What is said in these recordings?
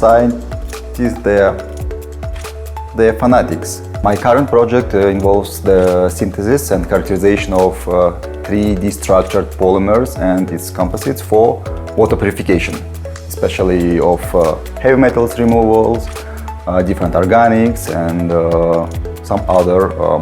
scientists, they're fanatics. My current project involves the synthesis and characterization of 3D structured polymers and its composites for water purification, especially of heavy metals removals, different organics, and some other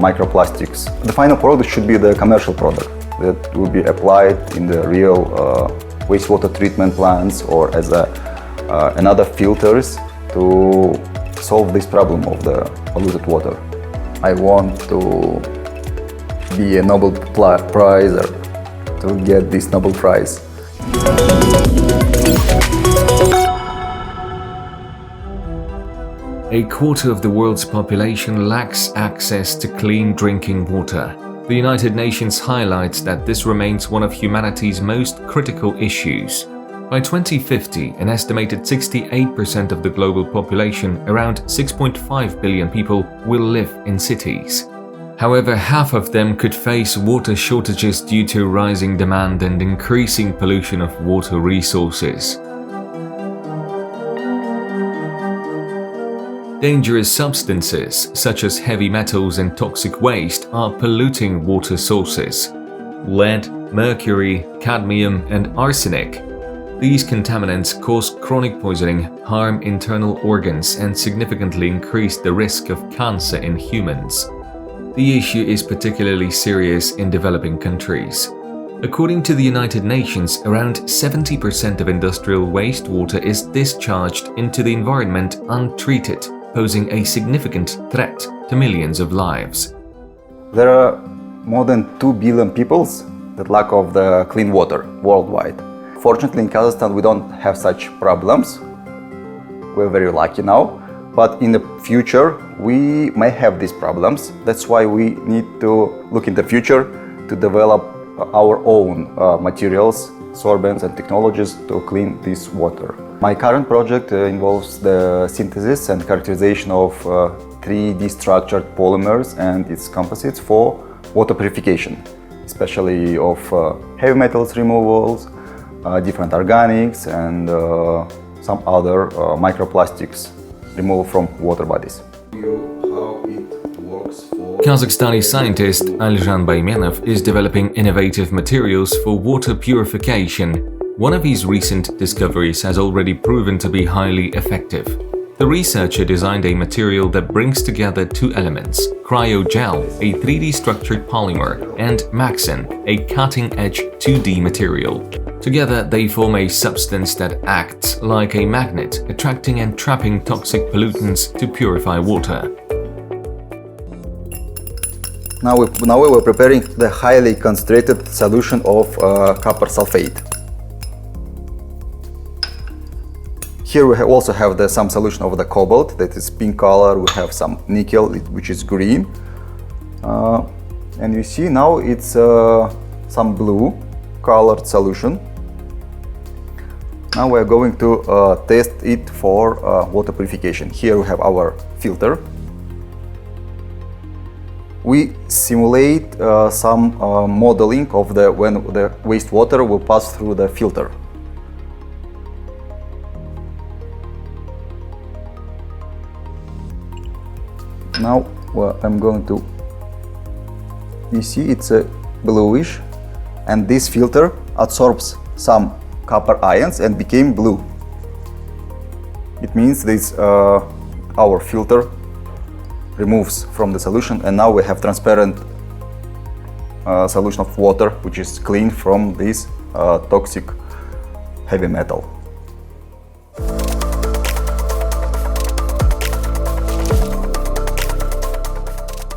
microplastics. The final product should be the commercial product that will be applied in the real wastewater treatment plants or as another filters to solve this problem of the polluted water. I want to be a Nobel Prizer, to get this Nobel Prize. A quarter of the world's population lacks access to clean drinking water. The United Nations highlights that this remains one of humanity's most critical issues. By 2050, an estimated 68% of the global population, around 6.5 billion people, will live in cities. However, half of them could face water shortages due to rising demand and increasing pollution of water resources. Dangerous substances, such as heavy metals and toxic waste, are polluting water sources. Lead, mercury, cadmium, and arsenic. These contaminants cause chronic poisoning, harm internal organs, and significantly increase the risk of cancer in humans. The issue is particularly serious in developing countries. According to the United Nations, around 70% of industrial wastewater is discharged into the environment untreated, posing a significant threat to millions of lives. There are more than 2 billion people that lack of the clean water worldwide. Fortunately, in Kazakhstan, we don't have such problems. We're very lucky now. But in the future, we may have these problems. That's why we need to look in the future to develop our own materials, sorbents, and technologies to clean this water. My current project involves the synthesis and characterization of 3D structured polymers and its composites for water purification, especially of heavy metals removals, different organics, and some other microplastics removed from water bodies. Kazakhstani scientist Alzhan Baimenov is developing innovative materials for water purification. One of his recent discoveries has already proven to be highly effective. The researcher designed a material that brings together two elements: cryogel, a 3D structured polymer, and MXene, a cutting-edge 2D material. Together, they form a substance that acts like a magnet, attracting and trapping toxic pollutants to purify water. Now we were preparing the highly concentrated solution of copper sulfate. Here we also have some solution of the cobalt that is pink color. We have some nickel, which is green. And you see now it's some blue colored solution. Now we are going to test it for water purification. Here we have our filter. We simulate some modeling of when the wastewater will pass through the filter. Now I'm going to, you see it's a bluish, and this filter absorbs some copper ions and became blue. It means this our filter removes from the solution, and now we have transparent solution of water which is clean from this toxic heavy metal.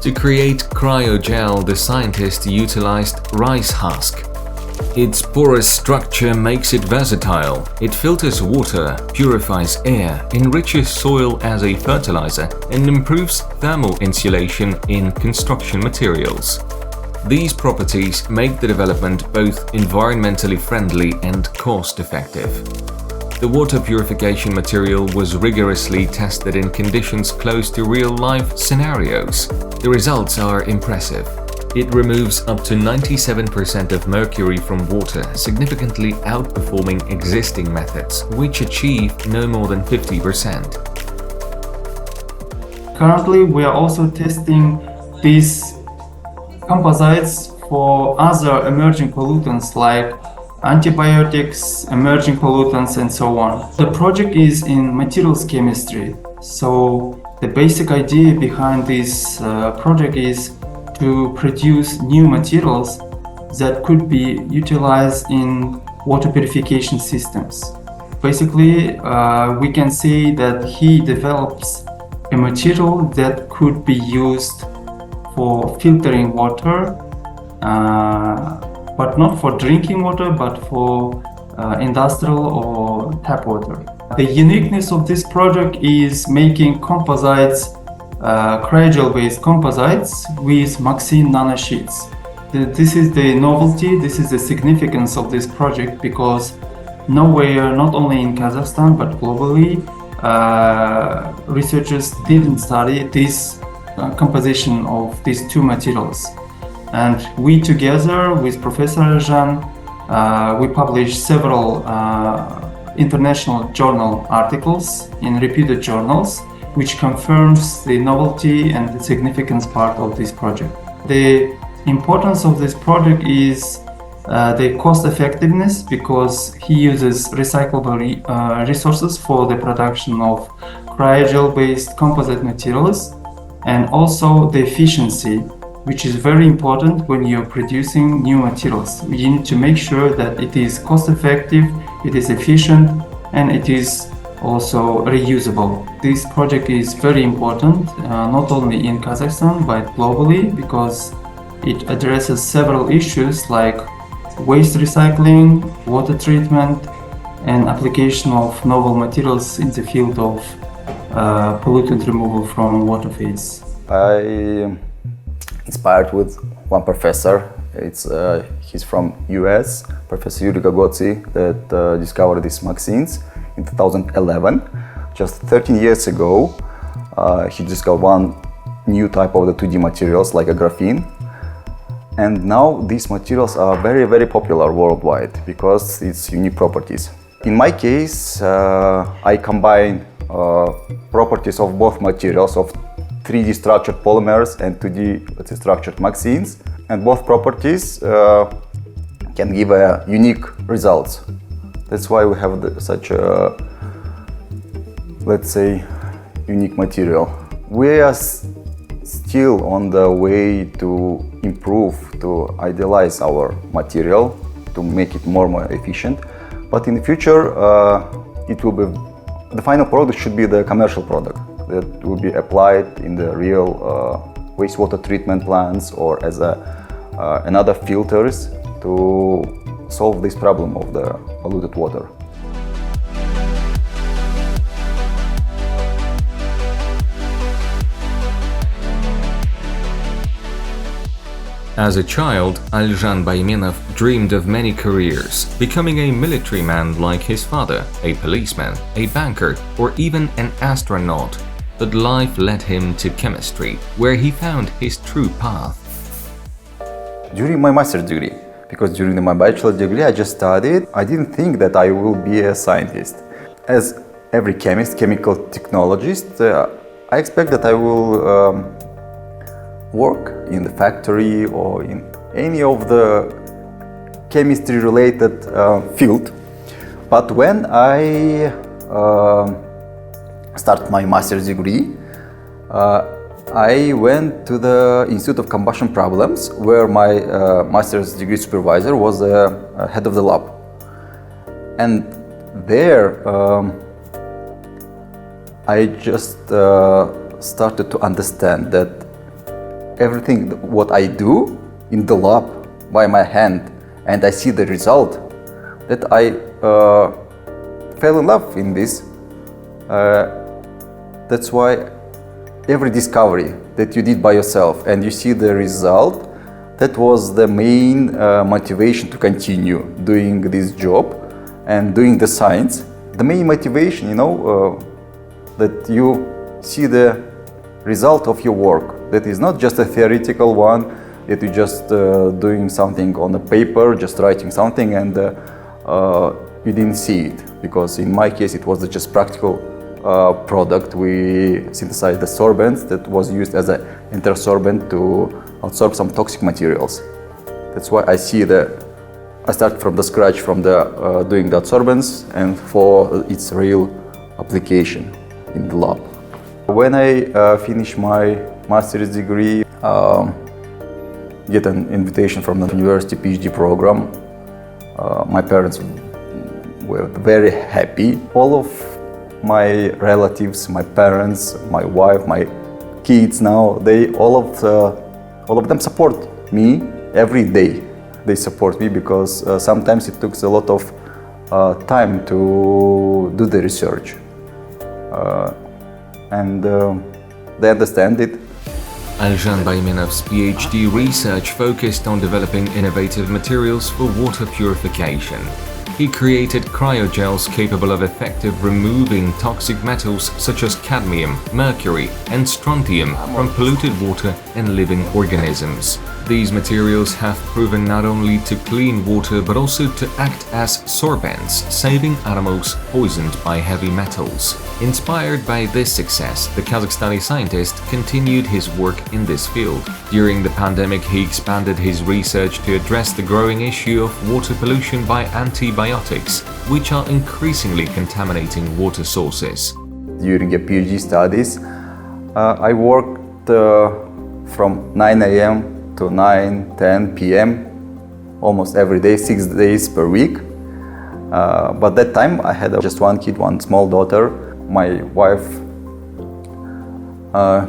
To create cryogel, the scientist utilized rice husk. Its porous structure makes it versatile. It filters water, purifies air, enriches soil as a fertilizer, and improves thermal insulation in construction materials. These properties make the development both environmentally friendly and cost-effective. The water purification material was rigorously tested in conditions close to real-life scenarios. The results are impressive. It removes up to 97% of mercury from water, significantly outperforming existing methods, which achieve no more than 50%. Currently, we are also testing these composites for other emerging pollutants like antibiotics, emerging pollutants, and so on. The project is in materials chemistry, so the basic idea behind this project is to produce new materials that could be utilized in water purification systems. Basically, we can say that he develops a material that could be used for filtering water, but not for drinking water, but for industrial or tap water. The uniqueness of this project is making composites, cryogel-based composites with MXene nanosheets. This is the novelty, this is the significance of this project, because nowhere, not only in Kazakhstan but globally, researchers didn't study this composition of these two materials. And we together with Professor Alzhan, we published several international journal articles in reputed journals, which confirms the novelty and the significance part of this project. The importance of this project is the cost effectiveness, because he uses recyclable resources for the production of cryogel-based composite materials, and also the efficiency, which is very important when you're producing new materials. You need to make sure that it is cost effective, it is efficient, and it is also reusable. This project is very important, not only in Kazakhstan but globally, because it addresses several issues like waste recycling, water treatment, and application of novel materials in the field of pollutant removal from water phase. I inspired with one professor. He's from US, Professor Yuri Gagotsi, that discovered these MXenes in 2011. Just 13 years ago, he discovered one new type of the 2D materials like a graphene. And now these materials are very, very popular worldwide because it's unique properties. In my case, I combine properties of both materials, of 3D structured polymers and 2D structured MXenes, and both properties can give unique results. That's why we have such a, let's say, unique material. We are still on the way to improve, to idealize our material, to make it more efficient. But in the future, it will be, the final product should be the commercial product that will be applied in the real wastewater treatment plants or as another filters to solve this problem of the polluted water. As a child, Alzhan Baimenov dreamed of many careers, becoming a military man like his father, a policeman, a banker, or even an astronaut. But life led him to chemistry, where he found his true path. During my master's degree, because during my bachelor degree I just studied, I didn't think that I will be a scientist. As every chemist, chemical technologist, I expect that I will work in the factory or in any of the chemistry related field. But when I started my master's degree, I went to the Institute of Combustion Problems, where my master's degree supervisor was the head of the lab. And there I just started to understand that everything what I do in the lab by my hand, and I see the result, that I fell in love in this. That's why every discovery that you did by yourself and you see the result, that was the main motivation to continue doing this job and doing the science. The main motivation, that you see the result of your work. That is not just a theoretical one. that you're just doing something on the paper, just writing something, and you didn't see it. Because in my case, it was just practical product. We synthesized the sorbent that was used as an intersorbent to absorb some toxic materials. That's why I see I start from the scratch from the doing the absorbents and for its real application in the lab. When I finish my master's degree, get an invitation from the university PhD program. My parents were very happy. All of my relatives, my parents, my wife, my kids now, all of them support me every day. They support me because sometimes it took a lot of time to do the research. And they understand it. Alzhan Baimenov's PhD research focused on developing innovative materials for water purification. He created cryogels capable of effectively removing toxic metals such as cadmium, mercury, and strontium from polluted water and living organisms. These materials have proven not only to clean water but also to act as sorbents, saving animals poisoned by heavy metals. Inspired by this success, the Kazakhstani scientist continued his work in this field. During the pandemic, he expanded his research to address the growing issue of water pollution by antibiotics, which are increasingly contaminating water sources. During a PhD studies, I worked from 9 a.m. to 9-10 p.m. almost every day, 6 days per week. But that time I had just one kid, one small daughter. My wife,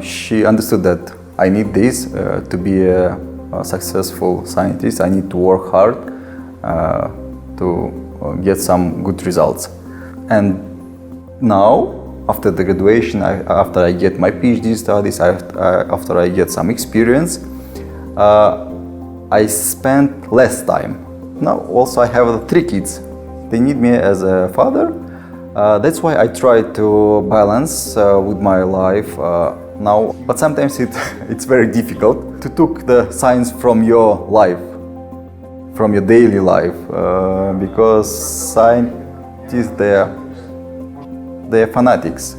she understood that I need this to be a successful scientist. I need to work hard to get some good results. And now, after the graduation, after I get my PhD studies, after I get some experience, I spend less time. Now also I have 3 kids. They need me as a father. That's why I try to balance with my life now. But sometimes it's very difficult to take the science from your life, from your daily life, because scientists, they're fanatics.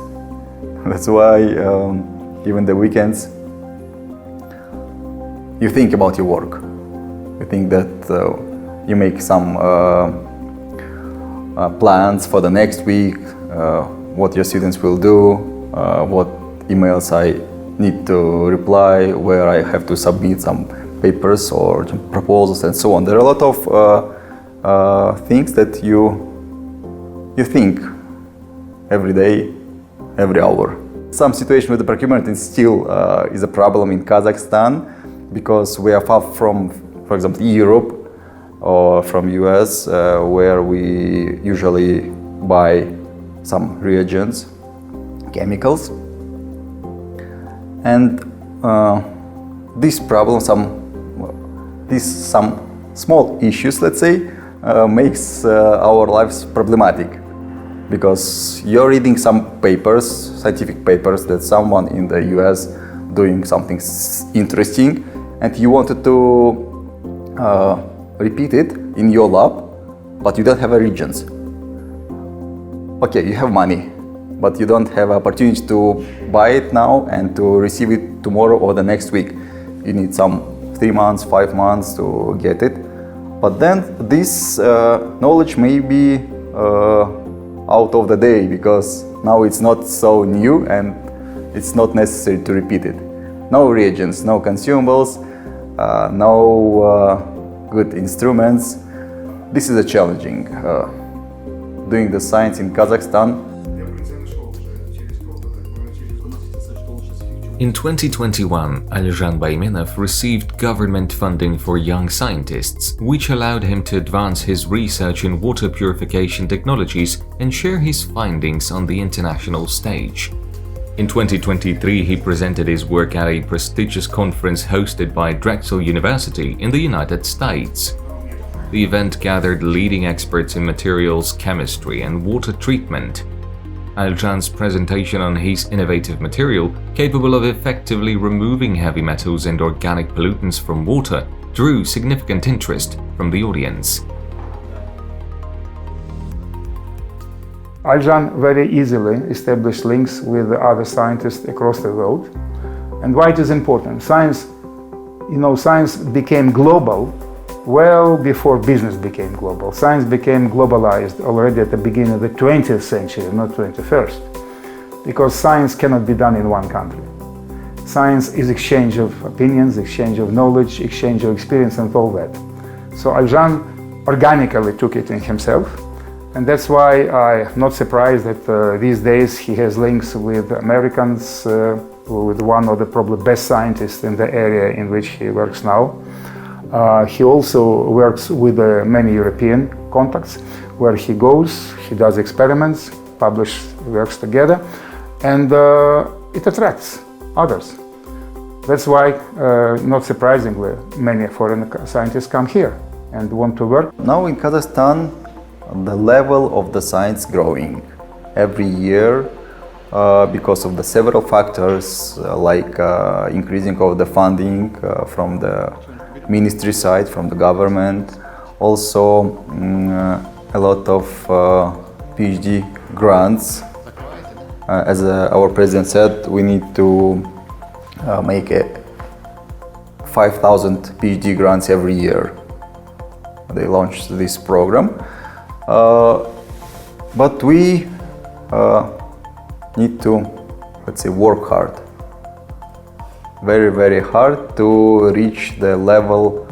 That's why even the weekends, you think about your work. You think that you make some plans for the next week, what your students will do, what emails I need to reply, where I have to submit some papers or proposals and so on. There are a lot of things that you think every day, every hour. Some situation with the procurement is still is a problem in Kazakhstan, because we are far from, for example, Europe or from US, where we usually buy some reagents, chemicals. And this problem, some small issues, let's say, makes our lives problematic. Because you're reading some papers, scientific papers, that someone in the US doing something interesting, and you wanted to repeat it in your lab, but you don't have reagents. Okay, you have money, but you don't have opportunity to buy it now and to receive it tomorrow or the next week. You need some 3 months, 5 months to get it. But then this knowledge may be out of the day, because now it's not so new and it's not necessary to repeat it. No reagents, no consumables, no good instruments. This is a challenging. Doing the science in Kazakhstan. In 2021, Alzhan Baimenov received government funding for young scientists, which allowed him to advance his research in water purification technologies and share his findings on the international stage. In 2023, he presented his work at a prestigious conference hosted by Drexel University in the United States. The event gathered leading experts in materials chemistry and water treatment. Alzhan's presentation on his innovative material, capable of effectively removing heavy metals and organic pollutants from water, drew significant interest from the audience. Alzhan very easily established links with other scientists across the world. And why it is important? Science became global well before business became global. Science became globalized already at the beginning of the 20th century, not 21st, because science cannot be done in one country. Science is exchange of opinions, exchange of knowledge, exchange of experience and all that. So Alzhan organically took it in himself, and that's why I'm not surprised that these days he has links with Americans, with one of the probably best scientists in the area in which he works now. He also works with many European contacts, where he goes, he does experiments, works together, and it attracts others. That's why, not surprisingly, many foreign scientists come here and want to work. Now in Kazakhstan, the level of the science growing every year because of the several factors like increasing of the funding from the ministry side, from the government, also a lot of PhD grants. As our president said, we need to make 5,000 PhD grants every year. They launched this program, but we need to, let's say, work hard. Very, very hard to reach the level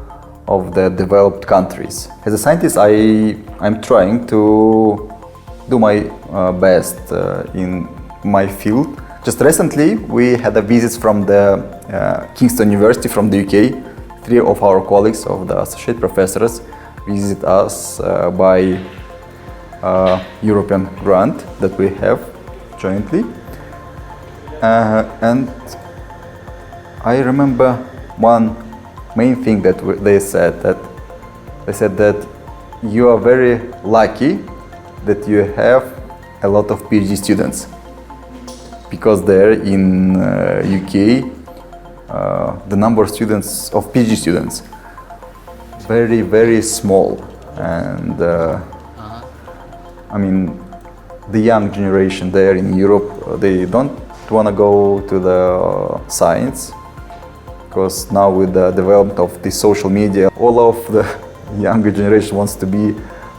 of the developed countries. As a scientist, I'm trying to do my best in my field. Just recently, we had a visit from the Kingston University from the UK. 3 of our colleagues of the associate professors visit us by European grant that we have jointly. And I remember one main thing that they said that you are very lucky that you have a lot of PhD students, because there in UK the number of students of PhD students very, very small, and I mean the young generation there in Europe, they don't want to go to the science. Because now with the development of the social media, all of the younger generation wants to be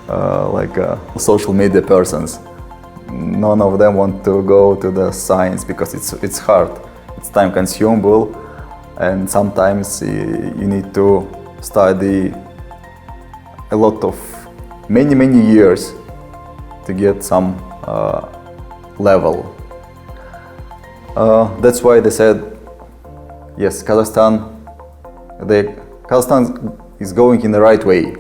like social media persons. None of them want to go to the science because it's hard, it's time consumable, and sometimes you need to study a lot of many years to get some level. That's why they said, yes, Kazakhstan is going in the right way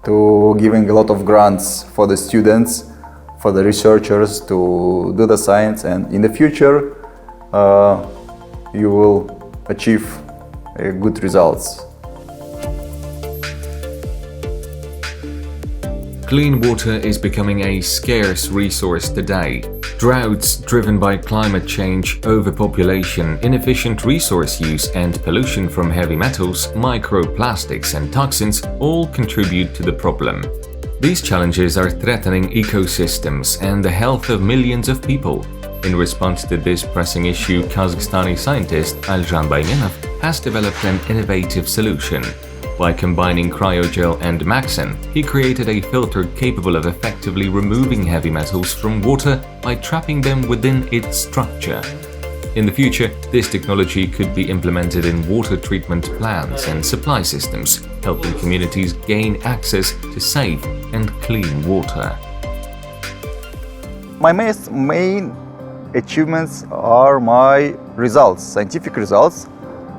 to giving a lot of grants for the students, for the researchers to do the science, and in the future you will achieve good results. Clean water is becoming a scarce resource today. Droughts driven by climate change, overpopulation, inefficient resource use, and pollution from heavy metals, microplastics, and toxins all contribute to the problem. These challenges are threatening ecosystems and the health of millions of people. In response to this pressing issue, Kazakhstani scientist Alzhan Baimenov has developed an innovative solution. By combining cryogel and MXene, he created a filter capable of effectively removing heavy metals from water by trapping them within its structure. In the future, this technology could be implemented in water treatment plants and supply systems, helping communities gain access to safe and clean water. My main achievements are my results, scientific results,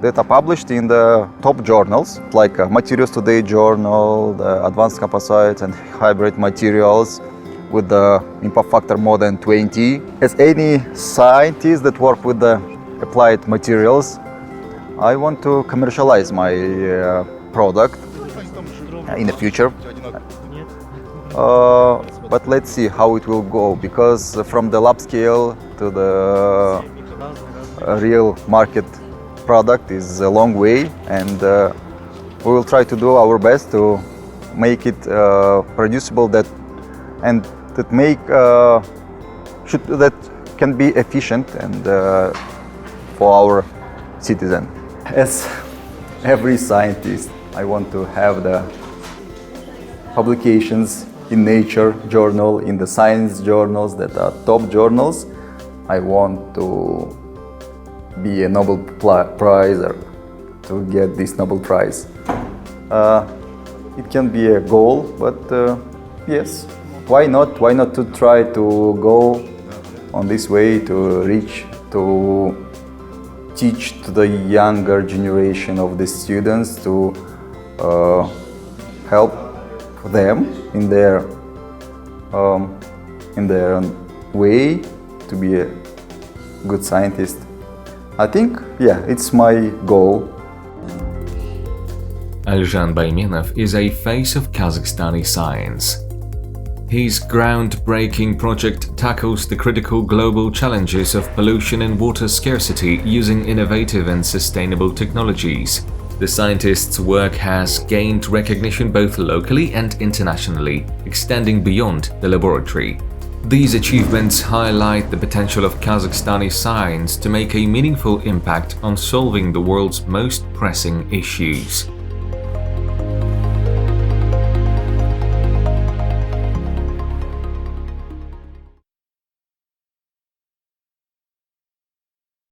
that are published in the top journals like Materials Today journal, the Advanced Composites and Hybrid Materials with the impact factor more than 20. As any scientist that work with the applied materials, I want to commercialize my product in the future. but let's see how it will go, because from the lab scale to the real market product is a long way, and we will try to do our best to make it producible that can be efficient and for our citizen. As every scientist, I want to have the publications in Nature journal, in the science journals that are top journals. I want to be a Nobel Prizer, to get this Nobel Prize. It can be a goal, but yes, why not? Why not to try to go on this way to reach, to teach to the younger generation of the students, to help them in their way to be a good scientist. I think, yeah, it's my goal. Alzhan Baimenov is a face of Kazakhstani science. His groundbreaking project tackles the critical global challenges of pollution and water scarcity using innovative and sustainable technologies. The scientist's work has gained recognition both locally and internationally, extending beyond the laboratory. These achievements highlight the potential of Kazakhstani science to make a meaningful impact on solving the world's most pressing issues.